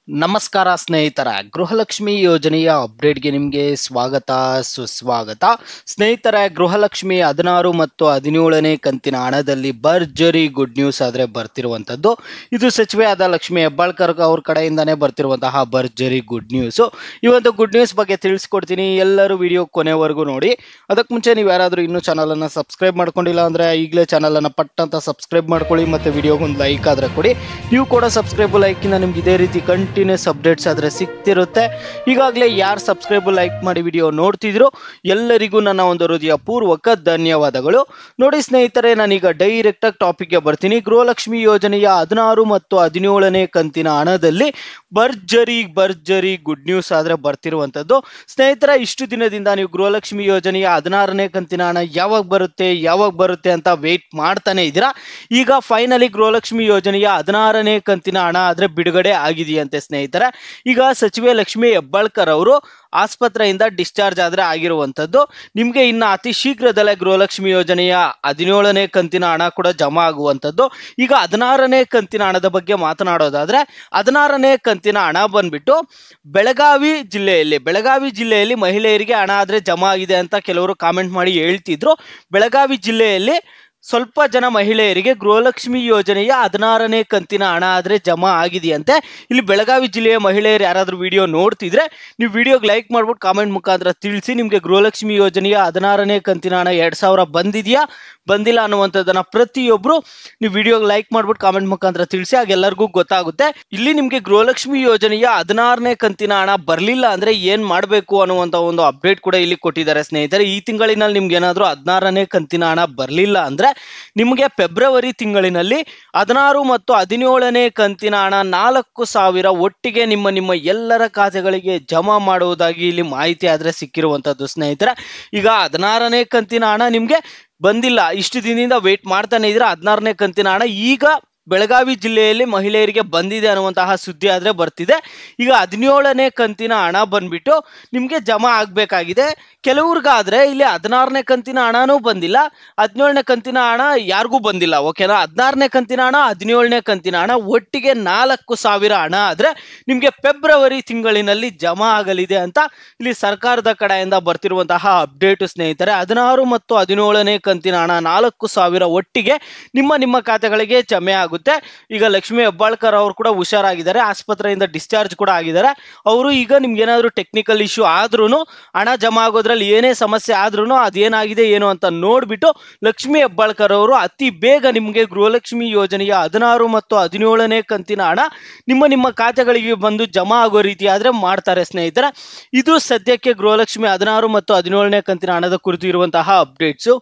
ನಮಸ್ಕಾರ ಸ್ನೇಹಿತರ ಗೃಹಲಕ್ಷ್ಮಿ ಯೋಜನೆಯ ಅಪ್ಡೇಟ್ಗೆ ನಿಮಗೆ ಸ್ವಾಗತ ಸುಸ್ವಾಗತ. ಸ್ನೇಹಿತರ ಗೃಹಲಕ್ಷ್ಮಿ 16 ಮತ್ತು 17ನೇ ಕಂತಿನ ಹಣದಲ್ಲಿ ಭರ್ಜರಿ ಗುಡ್ ನ್ಯೂಸ್ ಆದರೆ ಬರ್ತಿರುವಂಥದ್ದು. ಇದು ಸಚಿವೆ ಆದ ಲಕ್ಷ್ಮಿ ಹೆಬ್ಬಾಳ್ಕರ್ ಅವ್ರ ಕಡೆಯಿಂದನೇ ಬರ್ತಿರುವಂತಹ ಭರ್ಜರಿ ಗುಡ್ ನ್ಯೂಸು. ಈ ಒಂದು ಗುಡ್ ನ್ಯೂಸ್ ಬಗ್ಗೆ ತಿಳಿಸ್ಕೊಡ್ತೀನಿ, ಎಲ್ಲರೂ ವಿಡಿಯೋ ಕೊನೆವರೆಗೂ ನೋಡಿ. ಅದಕ್ಕೆ ಮುಂಚೆ ನೀವು ಯಾರಾದರೂ ಇನ್ನೂ ಚಾನಲನ್ನು ಸಬ್ಸ್ಕ್ರೈಬ್ ಮಾಡ್ಕೊಂಡಿಲ್ಲ ಅಂದರೆ ಈಗಲೇ ಚಾನಲನ್ನು ಪಟ್ಟಂತ ಸಬ್ಸ್ಕ್ರೈಬ್ ಮಾಡ್ಕೊಳ್ಳಿ ಮತ್ತು ವಿಡಿಯೋಗೊಂದು ಲೈಕ್ ಆದರೆ ಕೊಡಿ. ನೀವು ಕೂಡ ಸಬ್ಸ್ಕ್ರೈಬ್ ಲೈಕಿಂದ ನಿಮ್ಗೆ ಇದೇ ರೀತಿ ಕಂಟಿನ್ಯೂಸ್ ಅಪ್ಡೇಟ್ಸ್ ಆದರೆ ಸಿಗ್ತಿರುತ್ತೆ. ಈಗಾಗಲೇ ಯಾರು ಸಬ್ಸ್ಕ್ರೈಬ್ ಲೈಕ್ ಮಾಡಿ ವಿಡಿಯೋ ನೋಡ್ತಿದ್ರು ಎಲ್ಲರಿಗೂ ನನ್ನ ಒಂದು ಹೃದಯ ಪೂರ್ವಕ ಧನ್ಯವಾದಗಳು. ನೋಡಿ ಸ್ನೇಹಿತರೆ, ನಾನೀಗ ಡೈರೆಕ್ಟಾಗಿ ಟಾಪಿಕ್ಗೆ ಬರ್ತೀನಿ. ಗೃಹಲಕ್ಷ್ಮಿ ಯೋಜನೆಯ 16 ಮತ್ತು 17ನೇ ಕಂತಿನ ಹಣದಲ್ಲಿ ಭರ್ಜರಿ ಗುಡ್ ನ್ಯೂಸ್ ಆದರೆ ಬರ್ತಿರುವಂಥದ್ದು. ಸ್ನೇಹಿತರೆ, ಇಷ್ಟು ದಿನದಿಂದ ನೀವು ಗೃಹಲಕ್ಷ್ಮಿ ಯೋಜನೆಯ 16ನೇ ಕಂತಿನ ಹಣ ಯಾವಾಗ ಬರುತ್ತೆ ಅಂತ ವೇಟ್ ಮಾಡ್ತಾನೆ ಇದ್ದೀರಾ. ಈಗ ಫೈನಲಿ ಗೃಹಲಕ್ಷ್ಮಿ ಯೋಜನೆಯ 16ನೇ ಕಂತಿನ ಹಣ ಆದರೆ ಬಿಡುಗಡೆ ಆಗಿದೆಯಂತೆ ಸ್ನೇಹಿತರೆ. ಈಗ ಸಚಿವೆ ಲಕ್ಷ್ಮಿ ಹೆಬ್ಬಾಳ್ಕರ್ ಅವರು ಆಸ್ಪತ್ರೆಯಿಂದ ಡಿಸ್ಚಾರ್ಜ್ ಆದರೆ ಆಗಿರುವಂಥದ್ದು. ನಿಮಗೆ ಇನ್ನು ಅತಿ ಶೀಘ್ರದಲ್ಲೇ ಗೃಹಲಕ್ಷ್ಮಿ ಯೋಜನೆಯ 17ನೇ ಕಂತಿನ ಹಣ ಕೂಡ ಜಮಾ ಆಗುವಂಥದ್ದು. ಈಗ 16ನೇ ಕಂತಿನ ಹಣದ ಬಗ್ಗೆ ಮಾತನಾಡೋದಾದರೆ 16ನೇ ಕಂತಿನ ಹಣ ಬಂದ್ಬಿಟ್ಟು ಬೆಳಗಾವಿ ಜಿಲ್ಲೆಯಲ್ಲಿ ಮಹಿಳೆಯರಿಗೆ ಹಣ ಆದರೆ ಜಮಾ ಆಗಿದೆ ಅಂತ ಕೆಲವರು ಕಾಮೆಂಟ್ ಮಾಡಿ ಹೇಳ್ತಿದ್ರು. ಬೆಳಗಾವಿ ಜಿಲ್ಲೆಯಲ್ಲಿ ಸ್ವಲ್ಪ ಜನ ಮಹಿಳೆಯರಿಗೆ ಗೃಹಲಕ್ಷ್ಮಿ ಯೋಜನೆಯ 16ನೇ ಕಂತಿನ ಹಣ ಆದರೆ ಜಮಾ ಆಗಿದೆಯಂತೆ. ಇಲ್ಲಿ ಬೆಳಗಾವಿ ಜಿಲ್ಲೆಯ ಮಹಿಳೆಯರು ಯಾರಾದರೂ ವಿಡಿಯೋ ನೋಡ್ತಿದ್ರೆ ನೀವು ವಿಡಿಯೋಗೆ ಲೈಕ್ ಮಾಡ್ಬಿಟ್ಟು ಕಾಮೆಂಟ್ ಮುಖಾಂತರ ತಿಳಿಸಿ, ನಿಮಗೆ ಗೃಹಲಕ್ಷ್ಮಿ ಯೋಜನೆಯ 16ನೇ ಕಂತಿನ ಹಣ 2000 ಬಂದಿದೆಯಾ ಬಂದಿಲ್ಲ ಅನ್ನುವಂಥದ್ದನ್ನು ಪ್ರತಿಯೊಬ್ಬರು ನೀವು ವಿಡಿಯೋಗೆ ಲೈಕ್ ಮಾಡ್ಬಿಟ್ಟು ಕಾಮೆಂಟ್ ಮುಖಾಂತರ ತಿಳಿಸಿ, ಆಗ ಎಲ್ಲರಿಗೂ ಗೊತ್ತಾಗುತ್ತೆ. ಇಲ್ಲಿ ನಿಮಗೆ ಗೃಹಲಕ್ಷ್ಮಿ ಯೋಜನೆಯ 16ನೇ ಕಂತಿನ ಹಣ ಬರಲಿಲ್ಲ ಅಂದರೆ ಏನು ಮಾಡಬೇಕು ಅನ್ನುವಂಥ ಒಂದು ಅಪ್ಡೇಟ್ ಕೂಡ ಇಲ್ಲಿ ಕೊಟ್ಟಿದ್ದಾರೆ ಸ್ನೇಹಿತರೆ. ಈ ತಿಂಗಳಿನಲ್ಲಿ ನಿಮ್ಗೆ ಏನಾದರೂ 16ನೇ ಕಂತಿನ ಹಣ ಬರಲಿಲ್ಲ ಅಂದರೆ ನಿಮಗೆ ಫೆಬ್ರವರಿ ತಿಂಗಳಿನಲ್ಲಿ 16 ಮತ್ತು 17ನೇ ಕಂತಿನ ಹಣ 4000 ಒಟ್ಟಿಗೆ ನಿಮ್ಮ ಎಲ್ಲರ ಖಾತೆಗಳಿಗೆ ಜಮಾ ಮಾಡುವುದಾಗಿ ಇಲ್ಲಿ ಮಾಹಿತಿ ಆದರೆ ಸಿಕ್ಕಿರುವಂಥದ್ದು ಸ್ನೇಹಿತರೆ. ಈಗ 16ನೇ ಕಂತಿನ ಹಣ ನಿಮಗೆ ಬಂದಿಲ್ಲ, ಇಷ್ಟು ದಿನದಿಂದ ವೇಟ್ ಮಾಡ್ತಾನೆ ಇದ್ರೆ 16ನೇ ಕಂತಿನ ಹಣ ಈಗ ಬೆಳಗಾವಿ ಜಿಲ್ಲೆಯಲ್ಲಿ ಮಹಿಳೆಯರಿಗೆ ಬಂದಿದೆ ಅನ್ನುವಂತಹ ಸುದ್ದಿ ಆದರೆ ಬರ್ತಿದೆ. ಈಗ 17ನೇ ಕಂತಿನ ಹಣ ಬಂದ್ಬಿಟ್ಟು ನಿಮಗೆ ಜಮಾ ಆಗಬೇಕಾಗಿದೆ. ಕೆಲವ್ರಿಗಾದರೆ ಇಲ್ಲಿ 16ನೇ ಕಂತಿನ ಹಣನೂ ಬಂದಿಲ್ಲ, 17ನೇ ಕಂತಿನ ಹಣ ಯಾರಿಗೂ ಬಂದಿಲ್ಲ. ಓಕೆನಾ, 16ನೇ ಕಂತಿನ ಹಣ 17ನೇ ಕಂತಿನ ಹಣ ಒಟ್ಟಿಗೆ 4000 ಹಣ ಆದರೆ ನಿಮಗೆ ಫೆಬ್ರವರಿ ತಿಂಗಳಿನಲ್ಲಿ ಜಮಾ ಆಗಲಿದೆ ಅಂತ ಇಲ್ಲಿ ಸರ್ಕಾರದ ಕಡೆಯಿಂದ ಬರ್ತಿರುವಂತಹ ಅಪ್ಡೇಟು ಸ್ನೇಹಿತರೆ. 16 ಮತ್ತು 17ನೇ ಕಂತಿನ ಹಣ 4000 ಒಟ್ಟಿಗೆ ನಿಮ್ಮ ಖಾತೆಗಳಿಗೆ ಜಮೆ ಆಗುತ್ತೆ. ಈಗ ಲಕ್ಷ್ಮಿ ಹೆಬ್ಬಾಳ್ಕರ್ ಅವರು ಕೂಡ ಹುಷಾರಾಗಿದ್ದಾರೆ, ಆಸ್ಪತ್ರೆಯಿಂದ ಡಿಸ್ಚಾರ್ಜ್ ಕೂಡ ಆಗಿದ್ದಾರೆ. ಅವರು ಈಗ ನಿಮ್ಗೆ ಏನಾದರೂ ಟೆಕ್ನಿಕಲ್ ಇಶ್ಯೂ ಆದ್ರೂ ಹಣ ಜಮಾ ಆಗೋದ್ರಲ್ಲಿ ಏನೇ ಸಮಸ್ಯೆ ಆದ್ರೂ ಅದೇನಾಗಿದೆ ಏನು ಅಂತ ನೋಡ್ಬಿಟ್ಟು ಲಕ್ಷ್ಮಿ ಹೆಬ್ಬಾಳ್ಕರ್ ಅವರು ಅತಿ ಬೇಗ ನಿಮಗೆ ಗೃಹಲಕ್ಷ್ಮಿ ಯೋಜನೆಯ 16 ಮತ್ತು 17ನೇ ಕಂತಿನ ಹಣ ನಿಮ್ಮ ಖಾತೆಗಳಿಗೆ ಬಂದು ಜಮಾ ಆಗೋ ರೀತಿ ಆದ್ರೆ ಮಾಡ್ತಾರೆ ಸ್ನೇಹಿತರೆ. ಇದು ಸದ್ಯಕ್ಕೆ ಗೃಹಲಕ್ಷ್ಮಿ 16 ಮತ್ತು 17ನೇ ಕಂತಿನ ಹಣದ ಕುರಿತು ಇರುವಂತಹ ಅಪ್ಡೇಟ್ಸು.